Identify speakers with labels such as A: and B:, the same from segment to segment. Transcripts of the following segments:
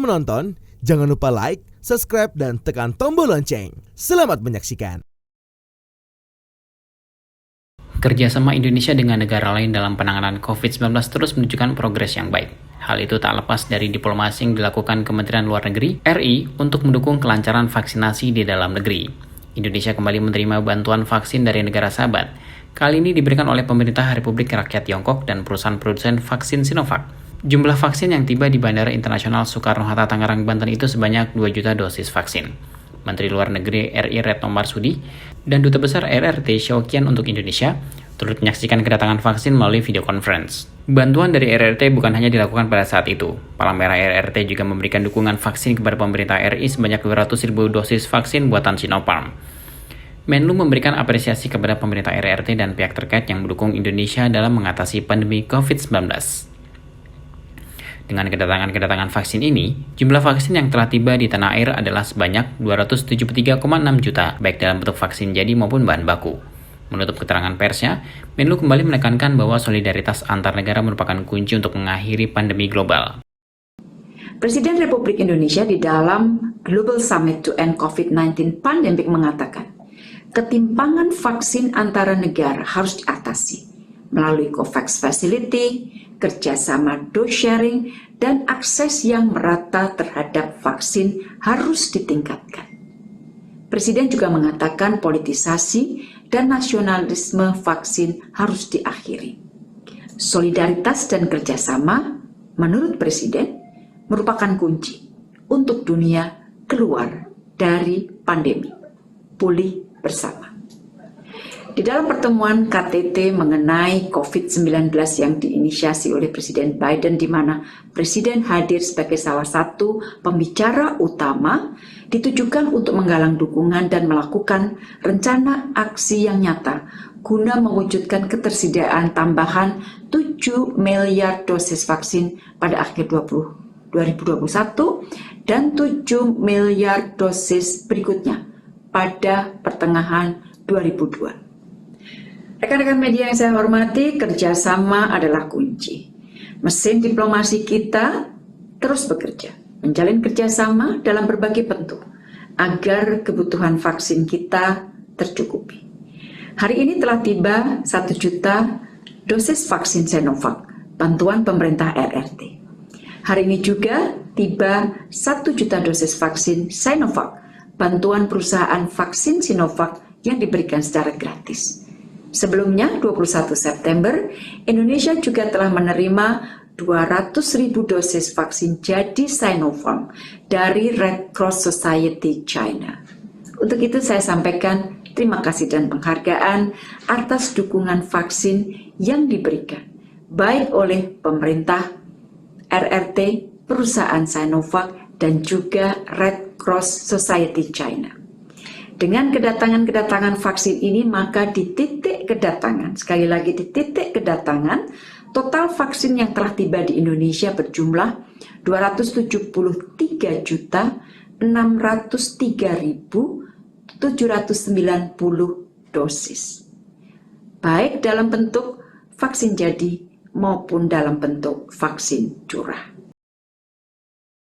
A: Sebelum menonton, jangan lupa like, subscribe, dan tekan tombol lonceng. Selamat menyaksikan.
B: Kerjasama Indonesia dengan negara lain dalam penanganan COVID-19 terus menunjukkan progres yang baik. Hal itu tak lepas dari diplomasi yang dilakukan Kementerian Luar Negeri RI untuk mendukung kelancaran vaksinasi di dalam negeri. Indonesia kembali menerima bantuan vaksin dari negara sahabat. Kali ini diberikan oleh pemerintah Republik Rakyat Tiongkok dan perusahaan produsen vaksin Sinovac. Jumlah vaksin yang tiba di Bandara Internasional Soekarno-Hatta Tangerang, Banten itu sebanyak 2 juta dosis vaksin. Menteri Luar Negeri RI Retno Marsudi dan Duta Besar RRT Xiaoqian untuk Indonesia turut menyaksikan kedatangan vaksin melalui video conference. Bantuan dari RRT bukan hanya dilakukan pada saat itu. Palang Merah RRT juga memberikan dukungan vaksin kepada pemerintah RI sebanyak 200.000 dosis vaksin buatan Sinopharm. Menlu memberikan apresiasi kepada pemerintah RRT dan pihak terkait yang mendukung Indonesia dalam mengatasi pandemi COVID-19. Dengan kedatangan vaksin ini, jumlah vaksin yang telah tiba di tanah air adalah sebanyak 273,6 juta, baik dalam bentuk vaksin jadi maupun bahan baku. Menutup keterangan persnya, Menlu kembali menekankan bahwa solidaritas antar negara merupakan kunci untuk mengakhiri pandemi global.
C: Presiden Republik Indonesia di dalam Global Summit to End COVID-19 Pandemic mengatakan, ketimpangan vaksin antara negara harus diatasi melalui COVAX Facility, kerjasama dose sharing, dan akses yang merata terhadap vaksin harus ditingkatkan. Presiden juga mengatakan politisasi dan nasionalisme vaksin harus diakhiri. Solidaritas dan kerjasama, menurut Presiden, merupakan kunci untuk dunia keluar dari pandemi. Pulih bersama. Di dalam pertemuan KTT mengenai COVID-19 yang diinisiasi oleh Presiden Biden, di mana Presiden hadir sebagai salah satu pembicara utama, ditujukan untuk menggalang dukungan dan melakukan rencana aksi yang nyata guna mewujudkan ketersediaan tambahan 7 miliar dosis vaksin pada akhir 2021 dan 7 miliar dosis berikutnya pada pertengahan 2022. Rekan-rekan media yang saya hormati, kerjasama adalah kunci. Mesin diplomasi kita terus bekerja, menjalin kerjasama dalam berbagai bentuk, agar kebutuhan vaksin kita tercukupi. Hari ini telah tiba 1 juta dosis vaksin Sinovac, bantuan pemerintah RRT. Hari ini juga tiba 1 juta dosis vaksin Sinovac, bantuan perusahaan vaksin Sinovac yang diberikan secara gratis. Sebelumnya, 21 September, Indonesia juga telah menerima 200.000 dosis vaksin jadi Sinopharm dari Red Cross Society China. Untuk itu saya sampaikan terima kasih dan penghargaan atas dukungan vaksin yang diberikan, baik oleh pemerintah, RRT, perusahaan Sinovac, dan juga Red Cross Society China. Dengan kedatangan vaksin ini, maka di titik kedatangan, sekali lagi di titik kedatangan, total vaksin yang telah tiba di Indonesia berjumlah 273.603.790 dosis. Baik dalam bentuk vaksin jadi maupun dalam bentuk vaksin curah.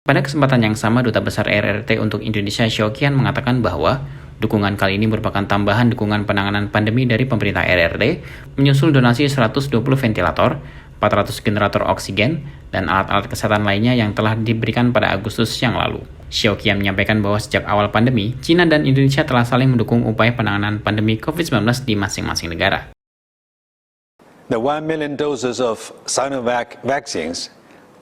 B: Pada kesempatan yang sama, Duta Besar RRT untuk Indonesia Xiaoqian mengatakan bahwa dukungan kali ini merupakan tambahan dukungan penanganan pandemi dari pemerintah RRT, menyusul donasi 120 ventilator, 400 generator oksigen, dan alat-alat kesehatan lainnya yang telah diberikan pada Agustus yang lalu. Xiaoqian menyampaikan bahwa sejak awal pandemi, China dan Indonesia telah saling mendukung upaya penanganan pandemi COVID-19 di masing-masing negara.
D: The 1 million doses of Sinovac vaccines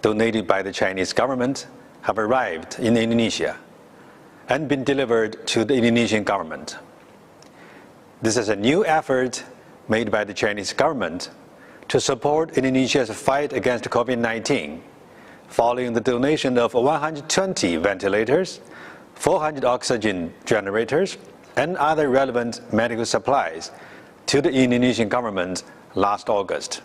D: donated by the Chinese government have arrived in Indonesia and been delivered to the Indonesian government. This is a new effort made by the Chinese government to support Indonesia's fight against COVID-19, following the donation of 120 ventilators, 400 oxygen generators, and other relevant medical supplies to the Indonesian government last August.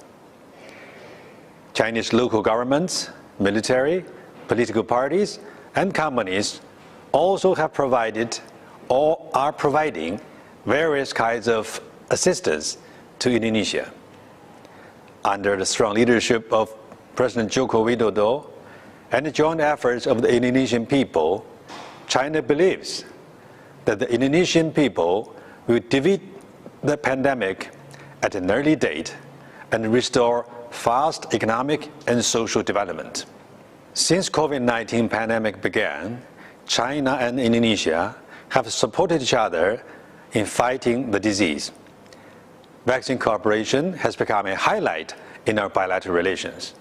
D: Chinese local governments, military, political parties, and companies also have provided or are providing various kinds of assistance to Indonesia. Under the strong leadership of President Joko Widodo and the joint efforts of the Indonesian people, China believes that the Indonesian people will defeat the pandemic at an early date and restore fast economic and social development. Since COVID-19 pandemic began, China and Indonesia have supported each other in fighting the disease. Vaccine cooperation has become a highlight in our bilateral relations.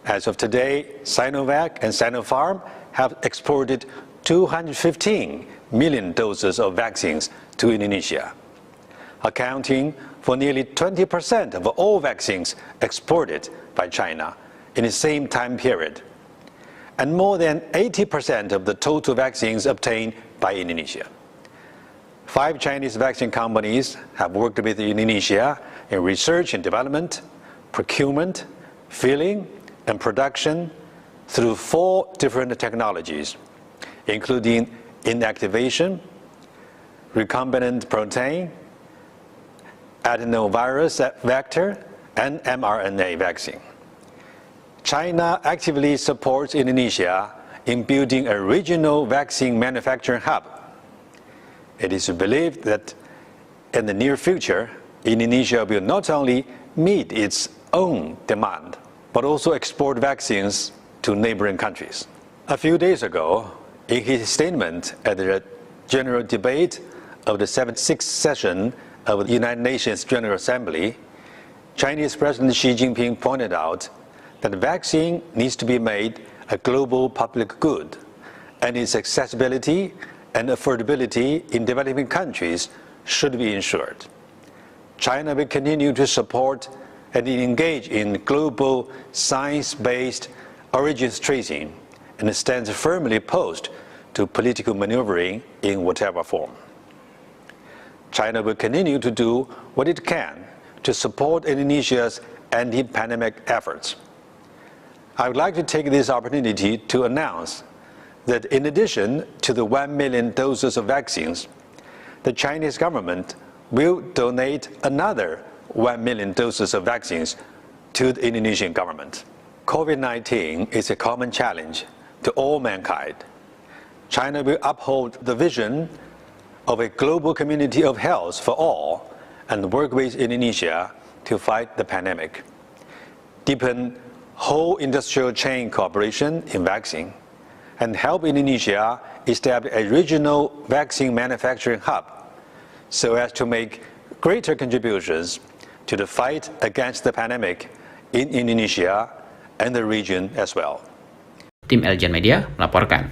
D: As of today, Sinovac and Sinopharm have exported 215 million doses of vaccines to Indonesia, accounting for nearly 20% of all vaccines exported by China in the same time period, and more than 80% of the total vaccines obtained by Indonesia. 5 Chinese vaccine companies have worked with Indonesia in research and development, procurement, filling, and production through 4 different technologies, including inactivation, recombinant protein, adenovirus vector, and mRNA vaccine. China actively supports Indonesia in building a regional vaccine manufacturing hub. It is believed that in the near future, Indonesia will not only meet its own demand, but also export vaccines to neighboring countries. A few days ago, in his statement at the General Debate of the 76th session of the United Nations General Assembly, Chinese President Xi Jinping pointed out that vaccine needs to be made a global public good, and its accessibility and affordability in developing countries should be ensured. China will continue to support and engage in global science-based origins tracing and stands firmly opposed to political maneuvering in whatever form. China will continue to do what it can to support Indonesia's anti-pandemic efforts. I would like to take this opportunity to announce that in addition to the 1 million doses of vaccines, the Chinese government will donate another 1 million doses of vaccines to the Indonesian government. COVID-19 is a common challenge to all mankind. China will uphold the vision of a global community of health for all and work with Indonesia to fight the pandemic, deepen whole industrial chain cooperation in vaccine, and help Indonesia establish a regional vaccine manufacturing hub so as to make greater contributions to the fight against the pandemic in Indonesia and the region as well.
B: Tim Eljan Media melaporkan.